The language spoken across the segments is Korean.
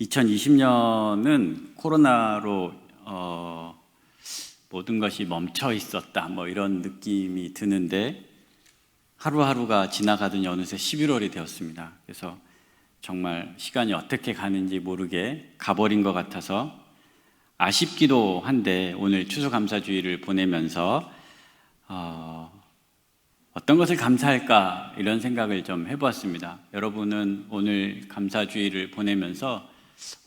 2020년은 코로나로 모든 것이 멈춰 있었다 이런 느낌이 드는데 하루하루가 지나가더니 어느새 11월이 되었습니다. 그래서 정말 시간이 어떻게 가는지 모르게 가버린 것 같아서 아쉽기도 한데 오늘 추수감사주의를 보내면서 어떤 것을 감사할까 이런 생각을 좀 해보았습니다. 여러분은 오늘 감사주의를 보내면서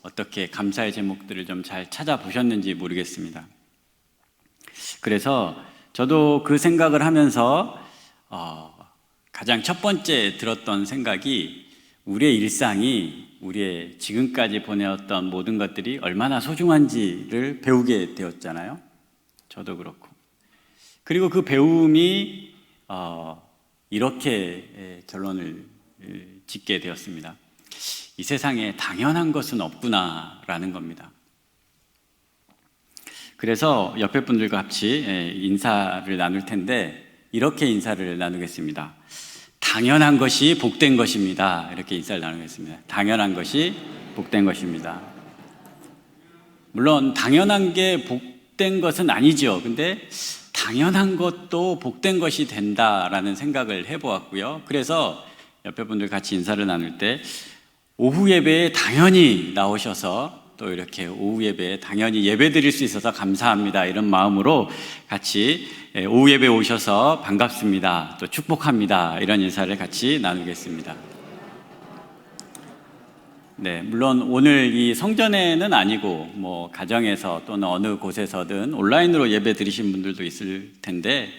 어떻게 감사의 제목들을 좀 잘 찾아보셨는지 모르겠습니다. 그래서 저도 그 생각을 하면서 가장 첫 번째 들었던 생각이 우리의 일상이 우리의 지금까지 보내었던 모든 것들이 얼마나 소중한지를 배우게 되었잖아요. 저도 그렇고. 그리고 그 배움이 이렇게 결론을 짓게 되었습니다. 이 세상에 당연한 것은 없구나라는 겁니다. 그래서 옆에 분들과 같이 인사를 나눌 텐데 이렇게 인사를 나누겠습니다. 당연한 것이 복된 것입니다. 이렇게 인사를 나누겠습니다. 당연한 것이 복된 것입니다. 물론 당연한 게 복된 것은 아니죠. 근데 당연한 것도 복된 것이 된다라는 생각을 해보았고요. 그래서 옆에 분들 같이 인사를 나눌 때 오후 예배에 당연히 나오셔서 또 이렇게 오후 예배에 당연히 예배 드릴 수 있어서 감사합니다. 이런 마음으로 같이 오후 예배에 오셔서 반갑습니다. 또 축복합니다. 이런 인사를 같이 나누겠습니다. 네, 물론 오늘 이 성전에는 아니고 가정에서 또는 어느 곳에서든 온라인으로 예배 드리신 분들도 있을 텐데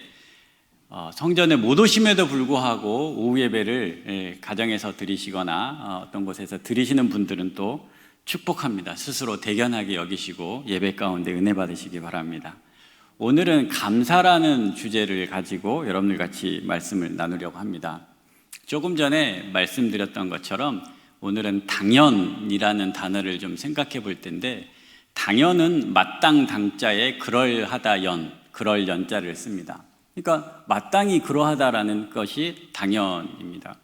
성전에 못 오심에도 불구하고 오후 예배를 가정에서 드리시거나 어떤 곳에서 드리시는 분들은 또 축복합니다. 스스로 대견하게 여기시고 예배 가운데 은혜 받으시기 바랍니다. 오늘은 감사라는 주제를 가지고 여러분들 같이 말씀을 나누려고 합니다. 조금 전에 말씀드렸던 것처럼 오늘은 당연이라는 단어를 좀 생각해 볼 텐데 당연은 마땅 당자에 그럴하다 그럴 연자를 씁니다. 그러니까 마땅히 그러하다라는 것이 당연입니다.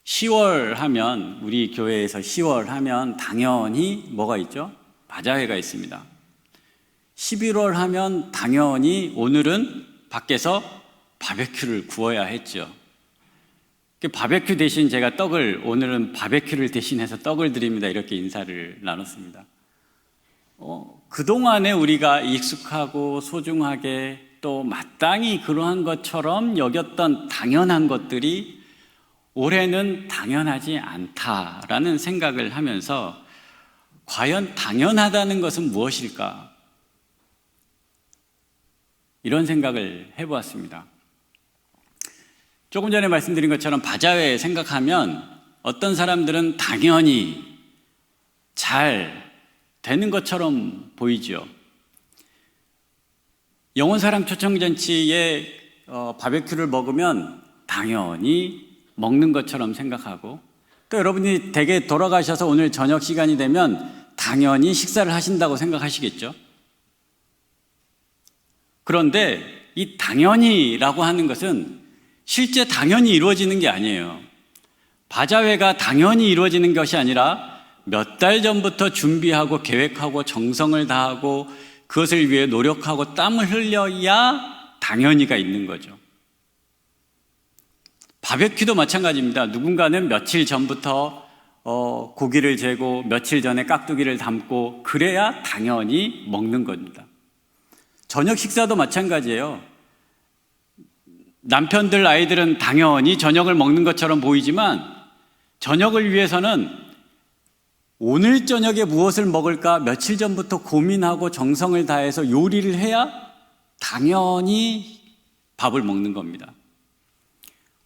10월 하면 우리 교회에서 10월 하면 당연히 뭐가 있죠? 바자회가 있습니다. 11월 하면 당연히 오늘은 밖에서 바베큐를 구워야 했죠. 바베큐 대신 제가 오늘은 바베큐를 대신해서 떡을 드립니다. 이렇게 인사를 나눴습니다. 그동안에 우리가 익숙하고 소중하게 또 마땅히 그러한 것처럼 여겼던 당연한 것들이 올해는 당연하지 않다라는 생각을 하면서 과연 당연하다는 것은 무엇일까? 이런 생각을 해보았습니다. 조금 전에 말씀드린 것처럼 바자회 생각하면 어떤 사람들은 당연히 잘 되는 것처럼 보이죠. 영혼사랑 초청잔치에 바베큐를 먹으면 당연히 먹는 것처럼 생각하고 또 여러분이 댁에 돌아가셔서 오늘 저녁 시간이 되면 당연히 식사를 하신다고 생각하시겠죠. 그런데 이 당연히라고 하는 것은 실제 당연히 이루어지는 게 아니에요. 바자회가 당연히 이루어지는 것이 아니라 몇 달 전부터 준비하고 계획하고 정성을 다하고 그것을 위해 노력하고 땀을 흘려야 당연히가 있는 거죠. 바베큐도 마찬가지입니다. 누군가는 며칠 전부터 고기를 재고 며칠 전에 깍두기를 담고 그래야 당연히 먹는 겁니다. 저녁 식사도 마찬가지예요. 남편들 아이들은 당연히 저녁을 먹는 것처럼 보이지만 저녁을 위해서는 오늘 저녁에 무엇을 먹을까 며칠 전부터 고민하고 정성을 다해서 요리를 해야 당연히 밥을 먹는 겁니다.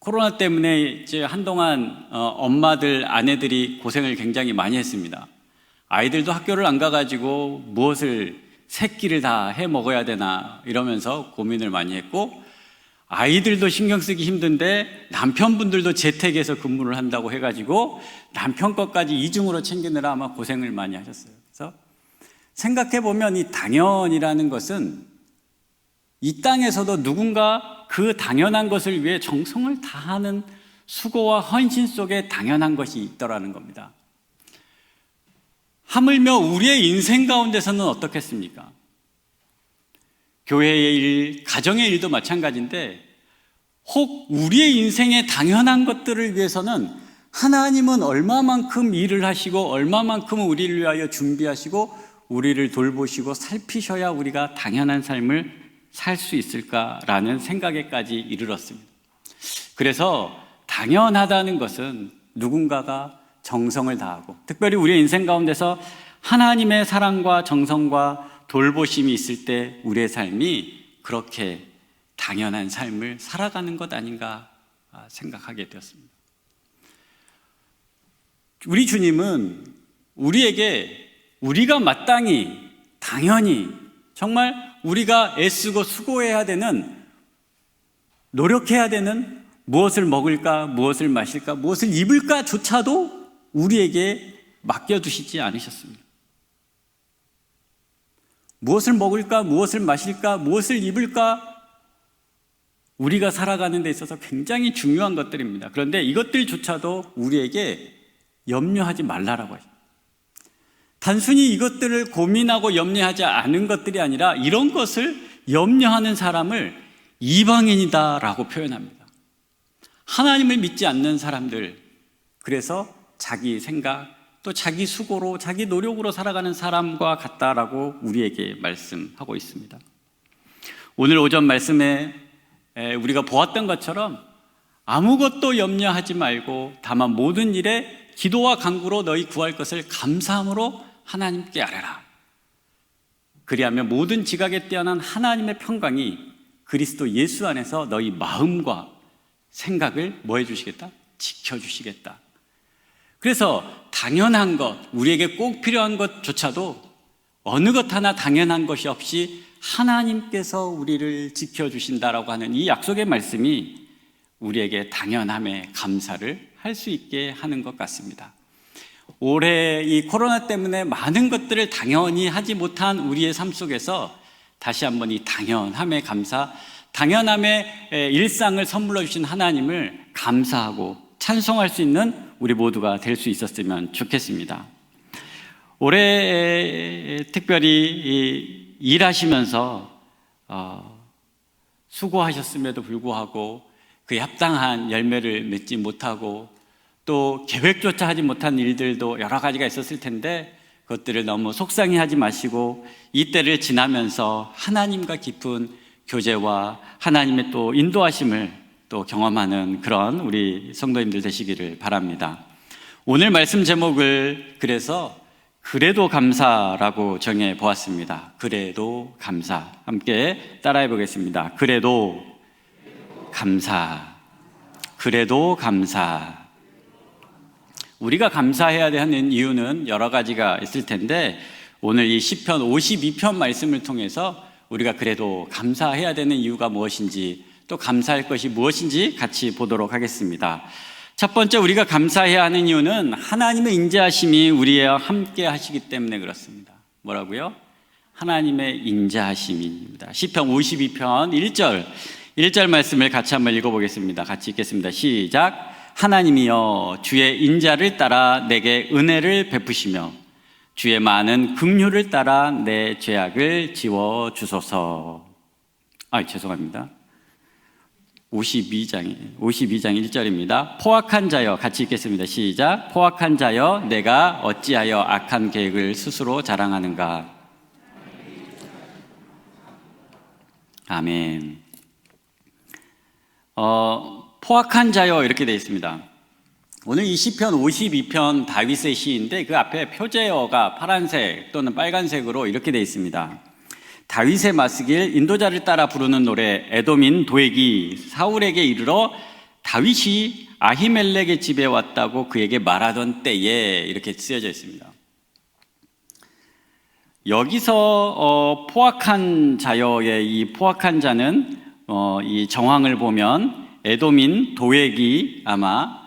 코로나 때문에 이제 한동안 엄마들, 아내들이 고생을 굉장히 많이 했습니다. 아이들도 학교를 안 가가지고 무엇을 세 끼를 다 해 먹어야 되나 이러면서 고민을 많이 했고 아이들도 신경 쓰기 힘든데 남편분들도 재택에서 근무를 한다고 해가지고 남편 것까지 이중으로 챙기느라 아마 고생을 많이 하셨어요. 그래서 생각해보면 이 당연이라는 것은 이 땅에서도 누군가 그 당연한 것을 위해 정성을 다하는 수고와 헌신 속에 당연한 것이 있더라는 겁니다. 하물며 우리의 인생 가운데서는 어떻겠습니까? 교회의 일, 가정의 일도 마찬가지인데 혹 우리의 인생의 당연한 것들을 위해서는 하나님은 얼마만큼 일을 하시고 얼마만큼 우리를 위하여 준비하시고 우리를 돌보시고 살피셔야 우리가 당연한 삶을 살 수 있을까라는 생각에까지 이르렀습니다. 그래서 당연하다는 것은 누군가가 정성을 다하고 특별히 우리의 인생 가운데서 하나님의 사랑과 정성과 돌보심이 있을 때 우리의 삶이 그렇게 당연한 삶을 살아가는 것 아닌가 생각하게 되었습니다. 우리 주님은 우리에게 우리가 마땅히 당연히 정말 우리가 애쓰고 수고해야 되는 노력해야 되는 무엇을 먹을까, 무엇을 마실까, 무엇을 입을까 조차도 우리에게 맡겨두시지 않으셨습니다. 무엇을 먹을까, 무엇을 마실까, 무엇을 입을까 우리가 살아가는 데 있어서 굉장히 중요한 것들입니다. 그런데 이것들조차도 우리에게 염려하지 말라라고 하죠. 단순히 이것들을 고민하고 염려하지 않은 것들이 아니라 이런 것을 염려하는 사람을 이방인이다라고 표현합니다. 하나님을 믿지 않는 사람들, 그래서 자기 생각 또 자기 수고로 자기 노력으로 살아가는 사람과 같다라고 우리에게 말씀하고 있습니다. 오늘 오전 말씀에 우리가 보았던 것처럼 아무것도 염려하지 말고 다만 모든 일에 기도와 간구로 너희 구할 것을 감사함으로 하나님께 아뢰라. 그리하면 모든 지각에 뛰어난 하나님의 평강이 그리스도 예수 안에서 너희 마음과 생각을 뭐 해주시겠다? 지켜주시겠다. 그래서 당연한 것, 우리에게 꼭 필요한 것조차도 어느 것 하나 당연한 것이 없이 하나님께서 우리를 지켜주신다라고 하는 이 약속의 말씀이 우리에게 당연함에 감사를 할 수 있게 하는 것 같습니다. 올해 이 코로나 때문에 많은 것들을 당연히 하지 못한 우리의 삶 속에서 다시 한번 이 당연함에 감사, 당연함의 일상을 선물로 주신 하나님을 감사하고 찬송할 수 있는 우리 모두가 될 수 있었으면 좋겠습니다. 올해 특별히 일하시면서 수고하셨음에도 불구하고 그에 합당한 열매를 맺지 못하고 또 계획조차 하지 못한 일들도 여러 가지가 있었을 텐데 그것들을 너무 속상해하지 마시고 이 때를 지나면서 하나님과 깊은 교제와 하나님의 또 인도하심을 또 경험하는 그런 우리 성도님들 되시기를 바랍니다. 오늘 말씀 제목을 그래서 그래도 감사라고 정해 보았습니다. 그래도 감사. 함께 따라해 보겠습니다. 그래도 감사. 그래도 감사. 우리가 감사해야 하는 이유는 여러 가지가 있을 텐데 오늘 이 시편 52편 말씀을 통해서 우리가 그래도 감사해야 되는 이유가 무엇인지 또 감사할 것이 무엇인지 같이 보도록 하겠습니다. 첫 번째 우리가 감사해야 하는 이유는 하나님의 인자하심이 우리와 함께 하시기 때문에 그렇습니다. 뭐라고요? 하나님의 인자하심입니다. 시편 52편 1절 말씀을 같이 한번 읽어보겠습니다. 같이 읽겠습니다. 시작. 하나님이여 주의 인자를 따라 내게 은혜를 베푸시며 주의 많은 긍휼을 따라 내 죄악을 지워주소서. 죄송합니다. 52장 1절입니다. 포악한 자여, 같이 읽겠습니다. 시작. 포악한 자여, 내가 어찌하여 악한 계획을 스스로 자랑하는가. 아멘. 포악한 자여 이렇게 되어 있습니다. 오늘 이 시편 52편 다윗의 시인데 그 앞에 표제어가 파란색 또는 빨간색으로 이렇게 되어 있습니다. 다윗의 마스길 인도자를 따라 부르는 노래 에돔인 도액이 사울에게 이르러 다윗이 아히멜렉의 집에 왔다고 그에게 말하던 때에 이렇게 쓰여져 있습니다. 여기서 포악한 자여의 이 포악한 자는 이 정황을 보면 에돔인 도액이 아마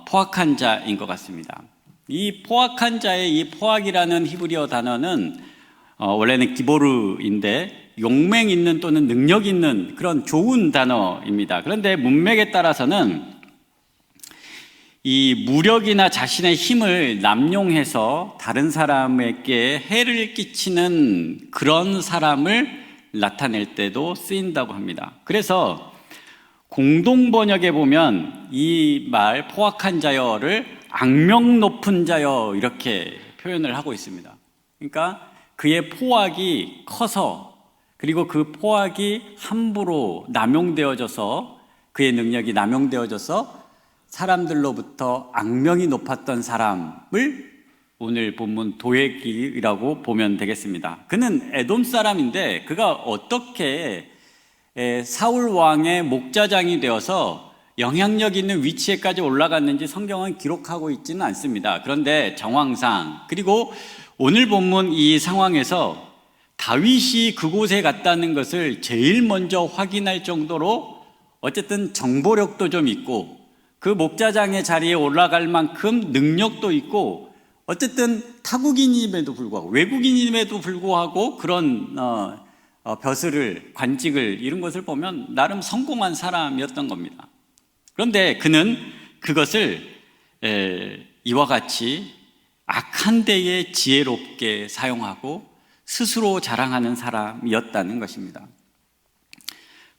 포악한 자인 것 같습니다. 이 포악한 자의 이 포악이라는 히브리어 단어는 원래는 기보르인데 용맹 있는 또는 능력 있는 그런 좋은 단어입니다. 그런데 문맥에 따라서는 이 무력이나 자신의 힘을 남용해서 다른 사람에게 해를 끼치는 그런 사람을 나타낼 때도 쓰인다고 합니다. 그래서 공동 번역에 보면 이 말 포악한 자여를 악명 높은 자여 이렇게 표현을 하고 있습니다. 그러니까 그의 포악이 커서, 그리고 그 포악이 함부로 남용되어져서, 그의 능력이 남용되어져서 사람들로부터 악명이 높았던 사람을 오늘 본문 도액이라고 보면 되겠습니다. 그는 에돔 사람인데 그가 어떻게 사울 왕의 목자장이 되어서 영향력 있는 위치에까지 올라갔는지 성경은 기록하고 있지는 않습니다. 그런데 정황상, 그리고 오늘 본문 이 상황에서 다윗이 그곳에 갔다는 것을 제일 먼저 확인할 정도로 어쨌든 정보력도 좀 있고 그 목자장의 자리에 올라갈 만큼 능력도 있고, 어쨌든 타국인임에도 불구하고 외국인임에도 불구하고 그런 벼슬을, 관직을 이룬 것을 보면 나름 성공한 사람이었던 겁니다. 그런데 그는 그것을 이와 같이 악한 데에 지혜롭게 사용하고 스스로 자랑하는 사람이었다는 것입니다.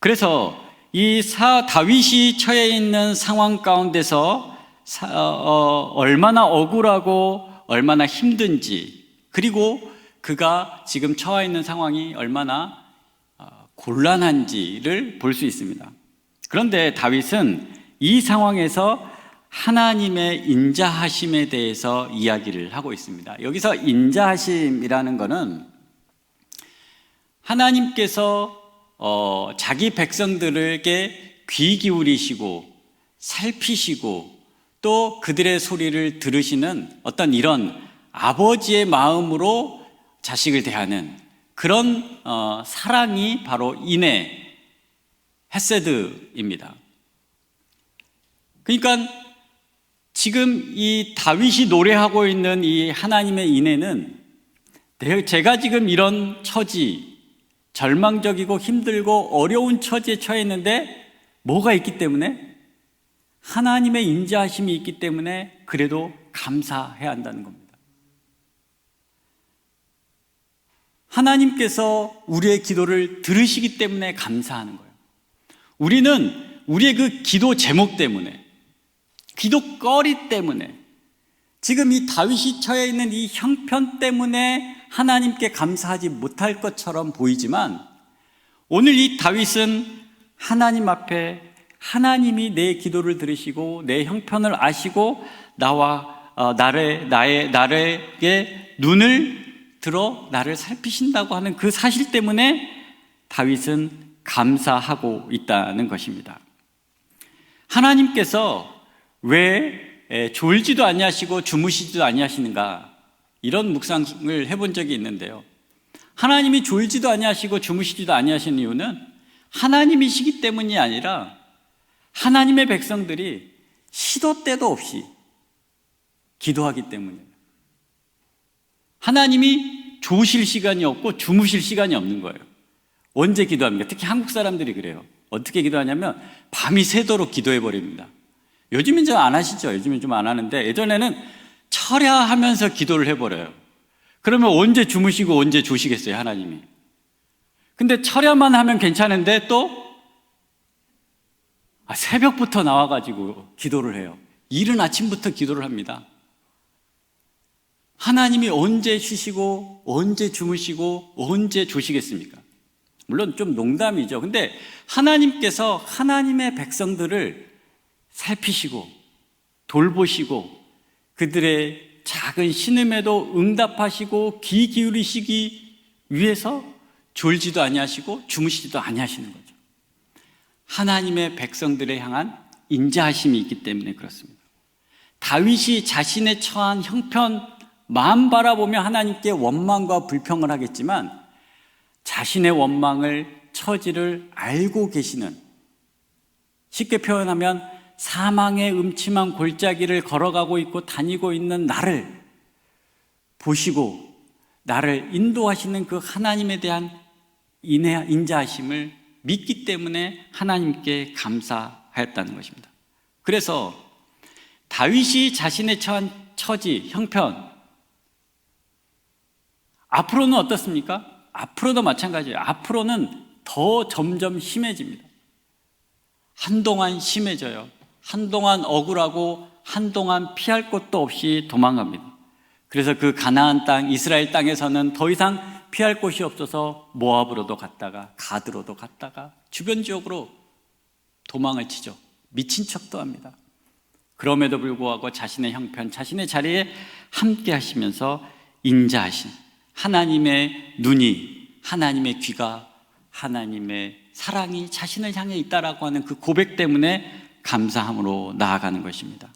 그래서 이 다윗이 처해 있는 상황 가운데서 얼마나 억울하고 얼마나 힘든지, 그리고 그가 지금 처해 있는 상황이 얼마나 곤란한지를 볼 수 있습니다. 그런데 다윗은 이 상황에서 하나님의 인자하심에 대해서 이야기를 하고 있습니다. 여기서 인자하심이라는 것은 하나님께서 자기 백성들에게 귀 기울이시고 살피시고 또 그들의 소리를 들으시는 어떤 이런 아버지의 마음으로 자식을 대하는 그런 사랑이 바로 인애, 헤세드입니다. 그러니까 지금 이 다윗이 노래하고 있는 이 하나님의 인애는 제가 지금 이런 처지, 절망적이고 힘들고 어려운 처지에 처해 있는데 뭐가 있기 때문에? 하나님의 인자하심이 있기 때문에 그래도 감사해야 한다는 겁니다. 하나님께서 우리의 기도를 들으시기 때문에 감사하는 거예요. 우리는 우리의 그 기도 제목 때문에, 기도거리 때문에, 지금 이 다윗이 처해 있는 이 형편 때문에 하나님께 감사하지 못할 것처럼 보이지만, 오늘 이 다윗은 하나님 앞에 하나님이 내 기도를 들으시고 내 형편을 아시고 나에게 눈을 들어 나를 살피신다고 하는 그 사실 때문에 다윗은 감사하고 있다는 것입니다. 하나님께서 왜 졸지도 아니하시고 주무시지도 아니하시는가, 이런 묵상을 해본 적이 있는데요. 하나님이 졸지도 아니하시고 주무시지도 아니하시는 이유는 하나님이시기 때문이 아니라 하나님의 백성들이 시도 때도 없이 기도하기 때문이에요. 하나님이 조실 시간이 없고 주무실 시간이 없는 거예요. 언제 기도합니까? 특히 한국 사람들이 그래요. 어떻게 기도하냐면 밤이 새도록 기도해버립니다. 요즘은 좀 안 하시죠? 요즘은 좀 안 하는데 예전에는 철야하면서 기도를 해버려요. 그러면 언제 주무시고 언제 조시겠어요, 하나님이? 근데 철야만 하면 괜찮은데 또 새벽부터 나와가지고 기도를 해요. 이른 아침부터 기도를 합니다. 하나님이 언제 쉬시고 언제 주무시고 언제 조시겠습니까? 물론 좀 농담이죠. 근데 하나님께서 하나님의 백성들을 살피시고 돌보시고 그들의 작은 신음에도 응답하시고 귀 기울이시기 위해서 졸지도 아니하시고 주무시지도 아니하시는 거죠. 하나님의 백성들에 향한 인자하심이 있기 때문에 그렇습니다. 다윗이 자신의 처한 형편 마음 바라보며 하나님께 원망과 불평을 하겠지만 자신의 원망을, 처지를 알고 계시는, 쉽게 표현하면 사망의 음침한 골짜기를 걸어가고 있고 다니고 있는 나를 보시고 나를 인도하시는 그 하나님에 대한 인자하심을 믿기 때문에 하나님께 감사하였다는 것입니다. 그래서 다윗이 자신의 처한 처지, 형편, 앞으로는 어떻습니까? 앞으로도 마찬가지예요. 앞으로는 더 점점 심해집니다. 한동안 심해져요. 한동안 억울하고 한동안 피할 곳도 없이 도망갑니다. 그래서 그 가나안 땅, 이스라엘 땅에서는 더 이상 피할 곳이 없어서 모압으로도 갔다가 가드로도 갔다가 주변 지역으로 도망을 치죠. 미친 척도 합니다. 그럼에도 불구하고 자신의 형편, 자신의 자리에 함께 하시면서 인자하신 하나님의 눈이, 하나님의 귀가, 하나님의 사랑이 자신을 향해 있다라고 하는 그 고백 때문에 감사함으로 나아가는 것입니다.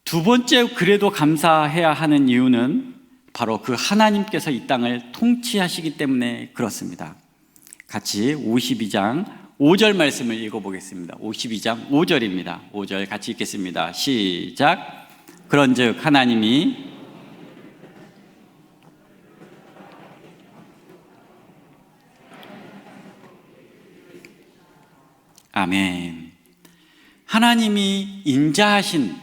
두 번째 그래도 감사해야 하는 이유는 바로 그 하나님께서 이 땅을 통치하시기 때문에 그렇습니다. 같이 52장 5절 말씀을 읽어보겠습니다. 52장 5절입니다. 5절 같이 읽겠습니다. 시작. 그런즉 하나님이 아멘. 하나님이 인자하신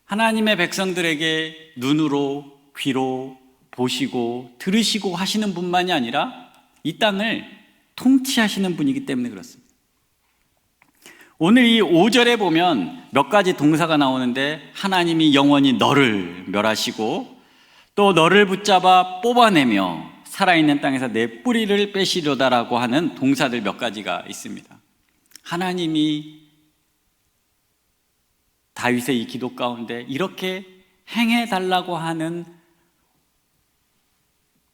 하나님의 백성들에게 눈으로 귀로 보시고 들으시고 하시는 분만이 아니라 이 땅을 통치하시는 분이기 때문에 그렇습니다. 오늘 이 5절에 보면 몇 가지 동사가 나오는데 하나님이 영원히 너를 멸하시고 또 너를 붙잡아 뽑아내며 살아있는 땅에서 내 뿌리를 빼시려다라고 하는 동사들 몇 가지가 있습니다. 하나님이 다윗의 이 기도 가운데 이렇게 행해달라고 하는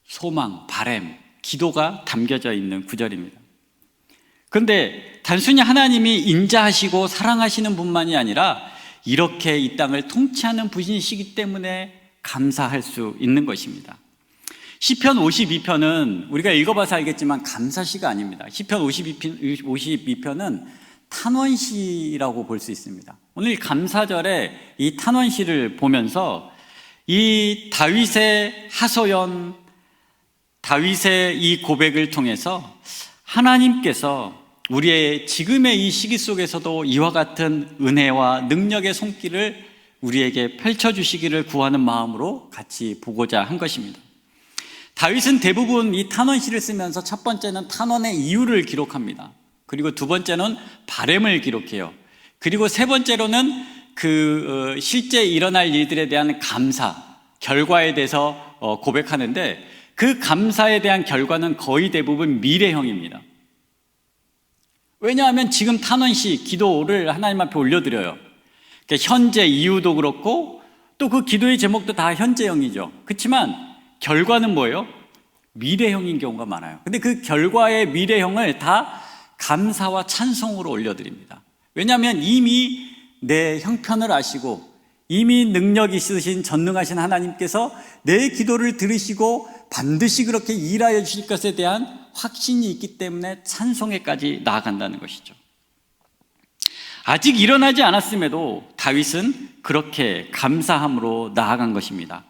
소망, 바람, 기도가 담겨져 있는 구절입니다. 그런데 단순히 하나님이 인자하시고 사랑하시는 분만이 아니라 이렇게 이 땅을 통치하는 분이시기 때문에 감사할 수 있는 것입니다. 시편 52편은 우리가 읽어봐서 알겠지만 감사시가 아닙니다. 시편 52편은 탄원시라고 볼 수 있습니다. 오늘 감사절에 이 탄원시를 보면서 이 다윗의 하소연, 다윗의 이 고백을 통해서 하나님께서 우리의 지금의 이 시기 속에서도 이와 같은 은혜와 능력의 손길을 우리에게 펼쳐주시기를 구하는 마음으로 같이 보고자 한 것입니다. 다윗은 대부분 이 탄원시를 쓰면서 첫 번째는 탄원의 이유를 기록합니다. 그리고 두 번째는 바람을 기록해요. 그리고 세 번째로는 실제 일어날 일들에 대한 감사, 결과에 대해서 고백하는데 그 감사에 대한 결과는 거의 대부분 미래형입니다. 왜냐하면 지금 탄원시, 기도를 하나님 앞에 올려드려요. 그러니까 현재 이유도 그렇고 또 그 기도의 제목도 다 현재형이죠. 그렇지만 결과는 뭐예요? 미래형인 경우가 많아요. 근데 그 결과의 미래형을 다 감사와 찬송으로 올려드립니다. 왜냐하면 이미 내 형편을 아시고 이미 능력 있으신 전능하신 하나님께서 내 기도를 들으시고 반드시 그렇게 일하여 주실 것에 대한 확신이 있기 때문에 찬송에까지 나아간다는 것이죠. 아직 일어나지 않았음에도 다윗은 그렇게 감사함으로 나아간 것입니다.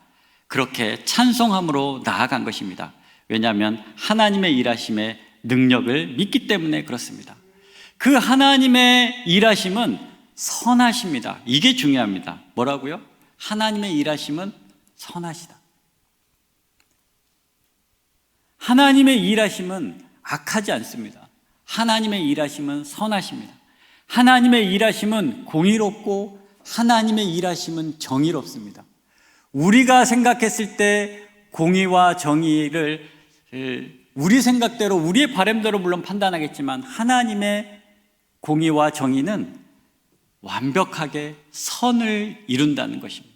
그렇게 찬송함으로 나아간 것입니다. 왜냐하면 하나님의 일하심의 능력을 믿기 때문에 그렇습니다. 그 하나님의 일하심은 선하십니다. 이게 중요합니다. 뭐라고요? 하나님의 일하심은 선하시다. 하나님의 일하심은 악하지 않습니다. 하나님의 일하심은 선하십니다. 하나님의 일하심은 공의롭고 하나님의 일하심은 정의롭습니다. 우리가 생각했을 때 공의와 정의를 우리 생각대로 우리의 바람대로 물론 판단하겠지만 하나님의 공의와 정의는 완벽하게 선을 이룬다는 것입니다.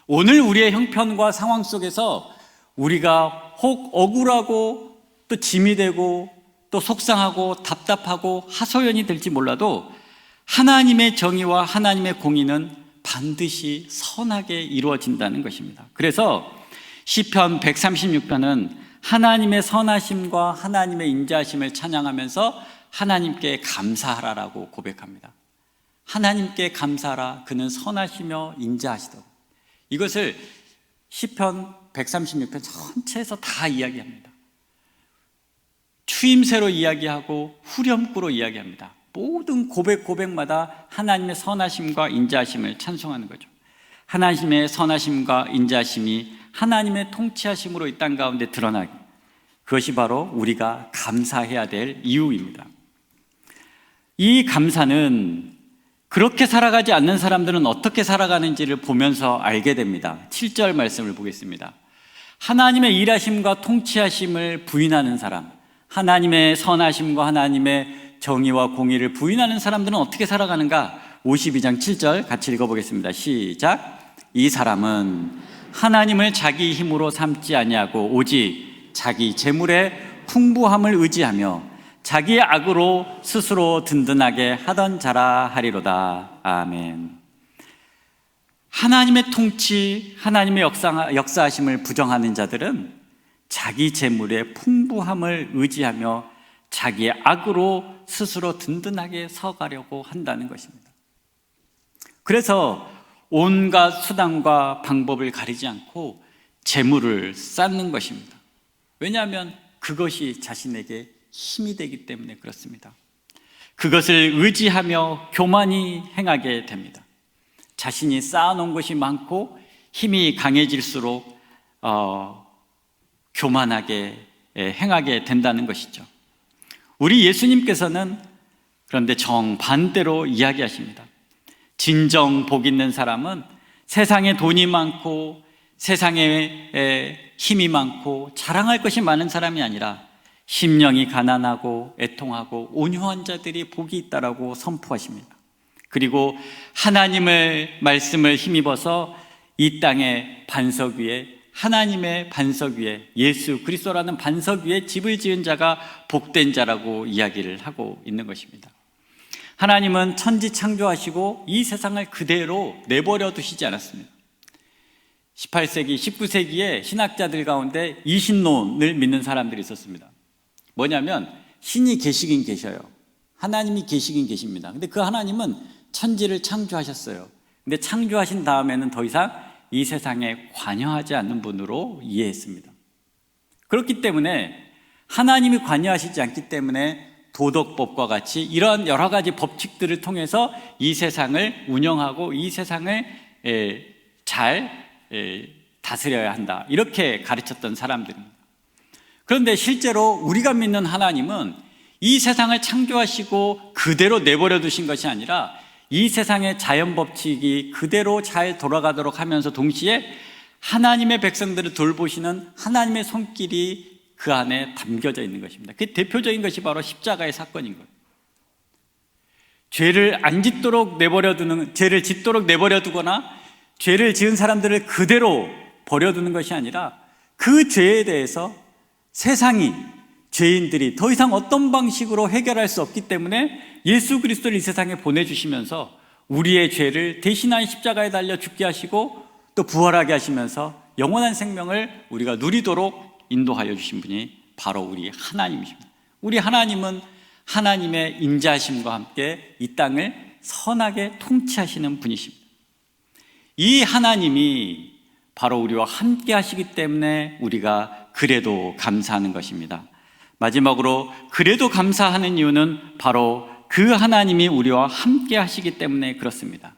오늘 우리의 형편과 상황 속에서 우리가 혹 억울하고 또 짐이 되고 또 속상하고 답답하고 하소연이 될지 몰라도 하나님의 정의와 하나님의 공의는 반드시 선하게 이루어진다는 것입니다. 그래서 시편 136편은 하나님의 선하심과 하나님의 인자하심을 찬양하면서 하나님께 감사하라라고 고백합니다. 하나님께 감사하라, 그는 선하시며 인자하시더라. 이것을 시편 136편 전체에서 다 이야기합니다. 추임새로 이야기하고 후렴구로 이야기합니다. 모든 고백마다 하나님의 선하심과 인자하심을 찬송하는 거죠. 하나님의 선하심과 인자하심이 하나님의 통치하심으로 이 땅 가운데 드러나기, 그것이 바로 우리가 감사해야 될 이유입니다. 이 감사는 그렇게 살아가지 않는 사람들은 어떻게 살아가는지를 보면서 알게 됩니다. 7절 말씀을 보겠습니다. 하나님의 일하심과 통치하심을 부인하는 사람, 하나님의 선하심과 하나님의 정의와 공의를 부인하는 사람들은 어떻게 살아가는가? 52장 7절 같이 읽어보겠습니다. 시작. 이 사람은 하나님을 자기 힘으로 삼지 아니하고 오직 자기 재물의 풍부함을 의지하며 자기의 악으로 스스로 든든하게 하던 자라 하리로다. 아멘. 하나님의 통치, 하나님의 역사하심을 부정하는 자들은 자기 재물의 풍부함을 의지하며 자기의 악으로 스스로 든든하게 서가려고 한다는 것입니다. 그래서 온갖 수단과 방법을 가리지 않고 재물을 쌓는 것입니다. 왜냐하면 그것이 자신에게 힘이 되기 때문에 그렇습니다. 그것을 의지하며 교만히 행하게 됩니다. 자신이 쌓아놓은 것이 많고 힘이 강해질수록 교만하게 행하게 된다는 것이죠. 우리 예수님께서는 그런데 정반대로 이야기하십니다. 진정 복 있는 사람은 세상에 돈이 많고 세상에 힘이 많고 자랑할 것이 많은 사람이 아니라 심령이 가난하고 애통하고 온유한 자들이 복이 있다라고 선포하십니다. 그리고 하나님의 말씀을 힘입어서 이 땅의 반석 위에, 하나님의 반석 위에, 예수 그리스도라는 반석 위에 집을 지은 자가 복된 자라고 이야기를 하고 있는 것입니다. 하나님은 천지 창조하시고 이 세상을 그대로 내버려 두시지 않았습니다. 18세기, 19세기에 신학자들 가운데 이신론을 믿는 사람들이 있었습니다. 뭐냐면 신이 계시긴 계셔요. 하나님이 계시긴 계십니다. 근데 그 하나님은 천지를 창조하셨어요. 근데 창조하신 다음에는 더 이상 이 세상에 관여하지 않는 분으로 이해했습니다. 그렇기 때문에 하나님이 관여하시지 않기 때문에 도덕법과 같이 이런 여러 가지 법칙들을 통해서 이 세상을 운영하고 이 세상을 잘 다스려야 한다, 이렇게 가르쳤던 사람들입니다. 그런데 실제로 우리가 믿는 하나님은 이 세상을 창조하시고 그대로 내버려 두신 것이 아니라 이 세상의 자연 법칙이 그대로 잘 돌아가도록 하면서 동시에 하나님의 백성들을 돌보시는 하나님의 손길이 그 안에 담겨져 있는 것입니다. 그 대표적인 것이 바로 십자가의 사건인 거예요. 죄를 짓도록 내버려 두거나 죄를 지은 사람들을 그대로 버려두는 것이 아니라 그 죄에 대해서 세상이, 죄인들이 더 이상 어떤 방식으로 해결할 수 없기 때문에 예수 그리스도를 이 세상에 보내주시면서 우리의 죄를 대신한 십자가에 달려 죽게 하시고 또 부활하게 하시면서 영원한 생명을 우리가 누리도록 인도하여 주신 분이 바로 우리 하나님이십니다. 우리 하나님은 하나님의 인자하심과 함께 이 땅을 선하게 통치하시는 분이십니다. 이 하나님이 바로 우리와 함께 하시기 때문에 우리가 그래도 감사하는 것입니다. 마지막으로 그래도 감사하는 이유는 바로 그 하나님이 우리와 함께 하시기 때문에 그렇습니다.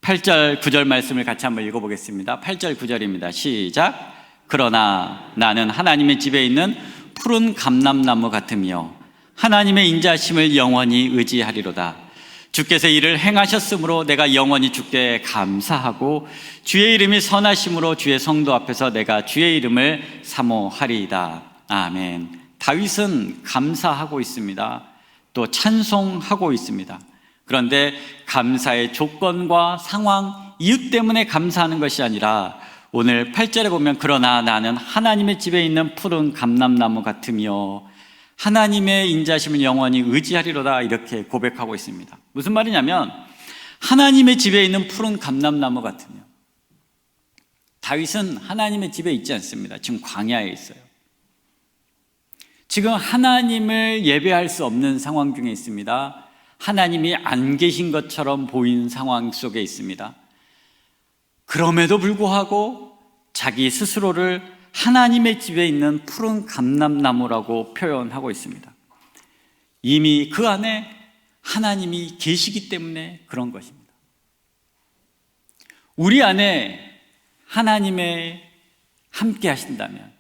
8절, 9절 말씀을 같이 한번 읽어보겠습니다. 8절, 9절입니다. 시작. 그러나 나는 하나님의 집에 있는 푸른 감람나무 같으며 하나님의 인자하심을 영원히 의지하리로다. 주께서 이를 행하셨으므로 내가 영원히 주께 감사하고 주의 이름이 선하심으로 주의 성도 앞에서 내가 주의 이름을 사모하리이다. 아멘. 다윗은 감사하고 있습니다. 또 찬송하고 있습니다. 그런데 감사의 조건과 상황, 이유 때문에 감사하는 것이 아니라 오늘 8절에 보면 그러나 나는 하나님의 집에 있는 푸른 감람나무 같으며 하나님의 인자심을 영원히 의지하리로다, 이렇게 고백하고 있습니다. 무슨 말이냐면 하나님의 집에 있는 푸른 감람나무 같으며, 다윗은 하나님의 집에 있지 않습니다. 지금 광야에 있어요. 지금 하나님을 예배할 수 없는 상황 중에 있습니다. 하나님이 안 계신 것처럼 보이는 상황 속에 있습니다. 그럼에도 불구하고 자기 스스로를 하나님의 집에 있는 푸른 감람나무라고 표현하고 있습니다. 이미 그 안에 하나님이 계시기 때문에 그런 것입니다. 우리 안에 하나님의 함께 하신다면,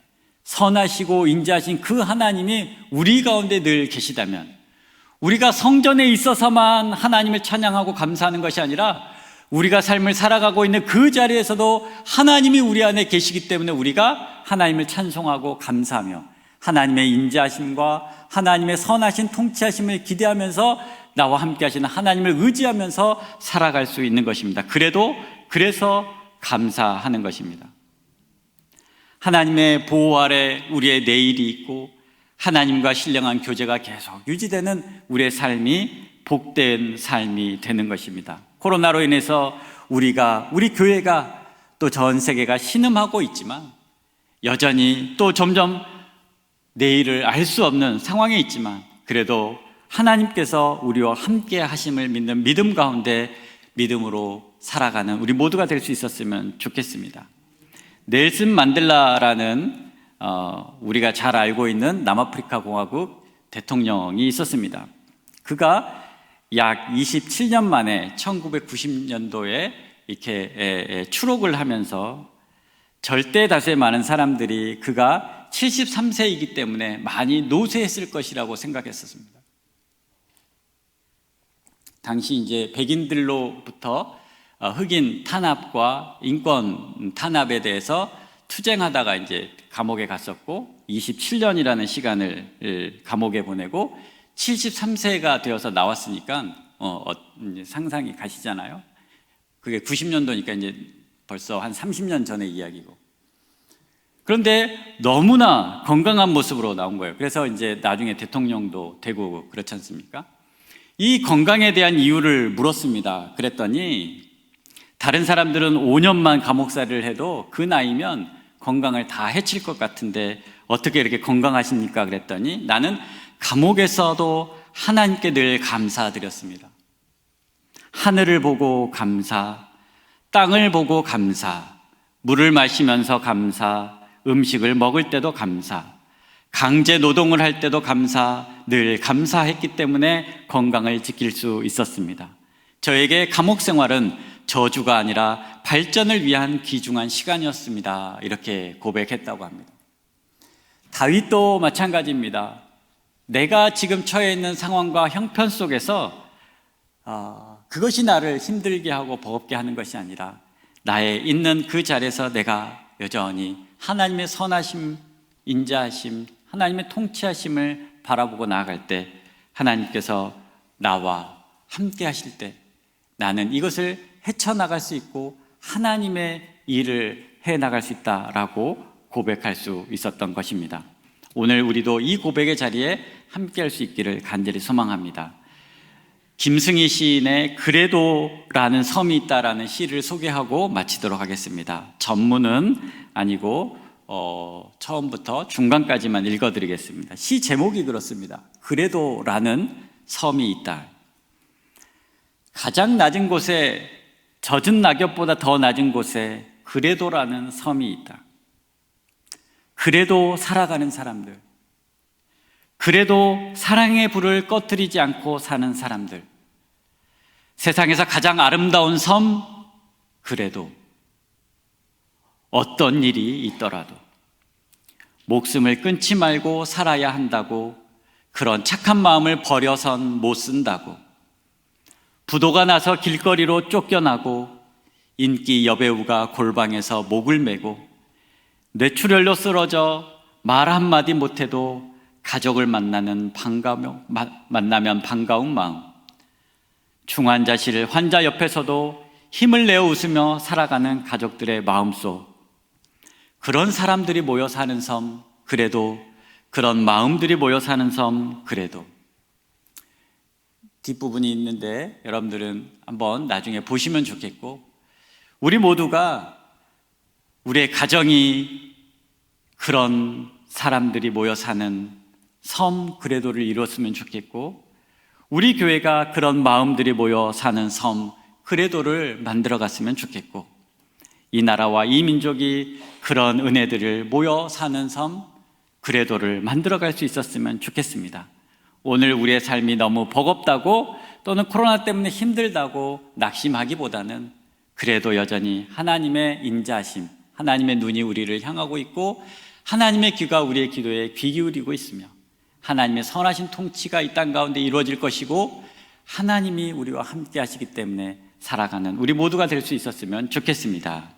선하시고 인자하신 그 하나님이 우리 가운데 늘 계시다면, 우리가 성전에 있어서만 하나님을 찬양하고 감사하는 것이 아니라 우리가 삶을 살아가고 있는 그 자리에서도 하나님이 우리 안에 계시기 때문에 우리가 하나님을 찬송하고 감사하며 하나님의 인자하심과 하나님의 선하신 통치하심을 기대하면서 나와 함께 하시는 하나님을 의지하면서 살아갈 수 있는 것입니다. 그래서 감사하는 것입니다. 하나님의 보호 아래 우리의 내일이 있고 하나님과 신령한 교제가 계속 유지되는 우리의 삶이 복된 삶이 되는 것입니다. 코로나로 인해서 우리 교회가 또 전 세계가 신음하고 있지만 여전히 또 점점 내일을 알 수 없는 상황에 있지만 그래도 하나님께서 우리와 함께 하심을 믿는 믿음 가운데 믿음으로 살아가는 우리 모두가 될 수 있었으면 좋겠습니다. 넬슨 만델라라는 우리가 잘 알고 있는 남아프리카 공화국 대통령이 있었습니다. 그가 약 27년 만에 1990년도에 이렇게 추록을 하면서 절대 다수의 많은 사람들이 그가 73세이기 때문에 많이 노쇠했을 것이라고 생각했었습니다. 당시 이제 백인들로부터 흑인 탄압과 인권 탄압에 대해서 투쟁하다가 이제 감옥에 갔었고 27년이라는 시간을 감옥에 보내고 73세가 되어서 나왔으니까 이제 상상이 가시잖아요. 그게 90년도니까 이제 벌써 한 30년 전의 이야기고. 그런데 너무나 건강한 모습으로 나온 거예요. 그래서 이제 나중에 대통령도 되고 그렇지 않습니까? 이 건강에 대한 이유를 물었습니다. 그랬더니 다른 사람들은 5년만 감옥살이를 해도 그 나이면 건강을 다 해칠 것 같은데 어떻게 이렇게 건강하십니까? 그랬더니 나는 감옥에서도 하나님께 늘 감사드렸습니다. 하늘을 보고 감사, 땅을 보고 감사, 물을 마시면서 감사, 음식을 먹을 때도 감사, 강제 노동을 할 때도 감사, 늘 감사했기 때문에 건강을 지킬 수 있었습니다. 저에게 감옥 생활은 저주가 아니라 발전을 위한 귀중한 시간이었습니다. 이렇게 고백했다고 합니다. 다윗도 마찬가지입니다. 내가 지금 처해 있는 상황과 형편 속에서 그것이 나를 힘들게 하고 버겁게 하는 것이 아니라 나의 있는 그 자리에서 내가 여전히 하나님의 선하심, 인자하심, 하나님의 통치하심을 바라보고 나아갈 때 하나님께서 나와 함께 하실 때 나는 이것을 헤쳐나갈 수 있고 하나님의 일을 해나갈 수 있다라고 고백할 수 있었던 것입니다. 오늘 우리도 이 고백의 자리에 함께 할 수 있기를 간절히 소망합니다. 김승희 시인의 그래도라는 섬이 있다라는 시를 소개하고 마치도록 하겠습니다. 전문은 아니고 처음부터 중간까지만 읽어드리겠습니다. 시 제목이 그렇습니다. 그래도라는 섬이 있다. 가장 낮은 곳에, 젖은 낙엽보다 더 낮은 곳에 그래도라는 섬이 있다. 그래도 살아가는 사람들, 그래도 사랑의 불을 꺼뜨리지 않고 사는 사람들, 세상에서 가장 아름다운 섬, 그래도 어떤 일이 있더라도 목숨을 끊지 말고 살아야 한다고, 그런 착한 마음을 버려선 못 쓴다고, 부도가 나서 길거리로 쫓겨나고 인기 여배우가 골방에서 목을 메고 뇌출혈로 쓰러져 말 한마디 못해도 가족을 만나면 반가운 마음, 중환자실 환자 옆에서도 힘을 내어 웃으며 살아가는 가족들의 마음속, 그런 사람들이 모여 사는 섬, 그래도, 그런 마음들이 모여 사는 섬, 그래도. 뒷부분이 있는데 여러분들은 한번 나중에 보시면 좋겠고, 우리 모두가 우리의 가정이 그런 사람들이 모여 사는 섬 그래도를 이뤘으면 좋겠고, 우리 교회가 그런 마음들이 모여 사는 섬 그래도를 만들어 갔으면 좋겠고, 이 나라와 이 민족이 그런 은혜들을 모여 사는 섬 그래도를 만들어 갈 수 있었으면 좋겠습니다. 오늘 우리의 삶이 너무 버겁다고 또는 코로나 때문에 힘들다고 낙심하기보다는 그래도 여전히 하나님의 인자심, 하나님의 눈이 우리를 향하고 있고 하나님의 귀가 우리의 기도에 귀 기울이고 있으며 하나님의 선하신 통치가 이 땅 가운데 이루어질 것이고 하나님이 우리와 함께 하시기 때문에 살아가는 우리 모두가 될 수 있었으면 좋겠습니다.